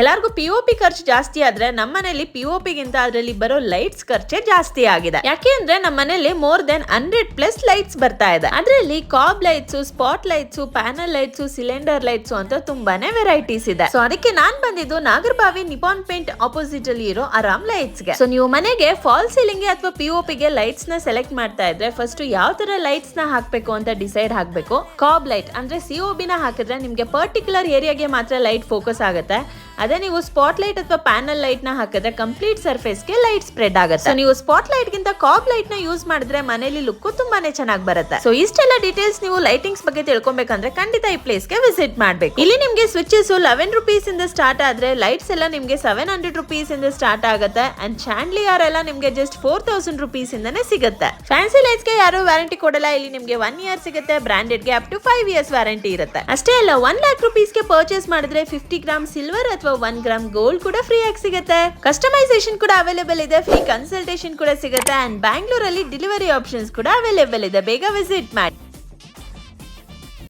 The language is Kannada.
ಎಲ್ಲರಿಗೂ ಪಿಒಪಿ ಖರ್ಚು ಜಾಸ್ತಿ ಆದ್ರೆ ನಮ್ಮ ಮನೇಲಿ ಪಿಒಪಿ ಗಿಂತ ಅದರಲ್ಲಿ ಬರೋ ಲೈಟ್ಸ್ ಖರ್ಚೆ ಜಾಸ್ತಿ ಆಗಿದೆ. ಯಾಕೆ ಅಂದ್ರೆ ನಮ್ಮ ಮನೇಲಿ ಮೋರ್ ದೆನ್ 100+ ಲೈಟ್ಸ್ ಬರ್ತಾ ಇದೆ. ಅದರಲ್ಲಿ cob lights, spot lights, panel lights, cylinder lights ಅಂತ ತುಂಬಾನೇ ವೆರೈಟೀಸ್ ಇದೆ. ಸೊ ಅದಕ್ಕೆ ನಾನ್ ಬಂದಿದ್ದು ನಾಗರಬಾವಿ ನಿಪಾನ್ ಪೇಂಟ್ ಆಪೋಸಿಟ್ ಅಲ್ಲಿ ಇರೋ ಆರಾಮ್ ಲೈಟ್ಸ್ ಗೆ. ಸೊ ನೀವು ಮನೆಗೆ ಫಾಲ್ ಸೀಲಿಂಗ್ ಗೆ ಅಥವಾ ಪಿಒಪಿ ಗೆ ಲೈಟ್ಸ್ ನ ಸೆಲೆಕ್ಟ್ ಮಾಡ್ತಾ ಇದ್ರೆ ಫಸ್ಟ್ ಯಾವ ತರ ಲೈಟ್ಸ್ ನ ಹಾಕ್ಬೇಕು ಅಂತ ಡಿಸೈಡ್ ಹಾಕ್ಬೇಕು. ಕಾಬ್ ಲೈಟ್ ಅಂದ್ರೆ ಸಿಒಬಿ ನ ಹಾಕಿದ್ರೆ ನಿಮ್ಗೆ ಪರ್ಟಿಕ್ಯುಲರ್ ಏರಿಯಾಗೆ ಮಾತ್ರ ಲೈಟ್ ಫೋಕಸ್ ಆಗುತ್ತೆ. ಅದೇ ನೀವು ಸ್ಪಾಟ್ ಲೈಟ್ ಅಥವಾ ಪ್ಯಾನಲ್ ಲೈಟ್ ನ ಹಾಕಿದ್ರೆ ಕಂಪ್ಲೀಟ್ ಸರ್ಫೇಸ್ ಗೆ ಲೈಟ್ ಸ್ಪ್ರೆಡ್ ಆಗುತ್ತೆ. ನೀವು ಸ್ಪಾಟ್ ಲೈಟ್ ಗಿಂತ ಕಾಬ್ ಲೈಟ್ ನ ಯೂಸ್ ಮಾಡಿದ್ರೆ ಮನೇಲಿ ಲುಕ್ ತುಂಬಾನೇ ಚೆನ್ನಾಗಿ ಬರುತ್ತೆ. ಸೊ ಇಷ್ಟೆಲ್ಲ ಡೀಟೇಲ್ಸ್ ನೀವು ಲೈಟಿಂಗ್ಸ್ ಬಗ್ಗೆ ತಿಳ್ಕೊಬೇಕಂದ್ರೆ ಖಂಡಿತ ಈ ಪ್ಲೇಸ್ ಗೆ ವಿಸಿಟ್ ಮಾಡ್ಬೇಕು. ಇಲ್ಲಿ ನಿಮ್ಗೆ ಸ್ವಿಚಸ್ 11 ರೂಪೀಸ್ ಇಂದ ಸ್ಟಾರ್ಟ್ ಆದ್ರೆ ಲೈಟ್ಸ್ ಎಲ್ಲ ನಿಮ್ಗೆ 700 ರೂಪೀಸ್ ಇಂದ ಸ್ಟಾರ್ಟ್ ಆಗುತ್ತೆ. ಅಂಡ್ ಚಾಂಡ್ಲಿಯರ್ ಎಲ್ಲ ನಿಮ್ಗೆ ಜಸ್ಟ್ 4000 ರೂಪೀಸ್ ಇಂದಾನೆ ಸಿಗುತ್ತೆ. ಫ್ಯಾನ್ಸಿ ಲೈಟ್ಸ್ ಗೆ ಯಾರು ವ್ಯಾರಂಟಿ ಕೊಡಲ್ಲ. ಇಲ್ಲಿ ನಿಮ್ಗೆ 1 ಇಯರ್ ಸಿಗುತ್ತೆ. ಬ್ರಾಂಡೆಡ್ ಗೆ ಅಪ್ ಟು 5 ಇಯರ್ಸ್ ವ್ಯಾರಂಟಿ ಇರುತ್ತೆ. ಅಷ್ಟೇ ಅಲ್ಲ 1 lakh ರೂಪೀಸ್ ಗೆ ಪರ್ಚೇಸ್ ಮಾಡಿದ್ರೆ 50 ಗ್ರಾಮ್ ಸಿಲ್ವರ್ ಅಥವಾ 1 ಗ್ರಾಮ್ ಗೋಲ್ಡ್ ಕೂಡ ಫ್ರೀ ಆಗಿ ಸಿಗುತ್ತೆ. ಕಸ್ಟಮೈಸೇಷನ್ ಕೂಡ ಅವೈಲೇಬಲ್ ಇದೆ. ಫ್ರೀ ಕನ್ಸಲ್ಟೇಷನ್ ಕೂಡ ಸಿಗುತ್ತೆ. ಅಂಡ್ ಬ್ಯಾಂಗ್ಳೂರಲ್ಲಿ ಡೆಲಿವರಿ ಆಪ್ಷನ್ಸ್ ಕೂಡ ಅವೈಲೇಬಲ್ ಇದೆ. ಬೇಗ ವಿಸಿಟ್ ಮಾಡಿ.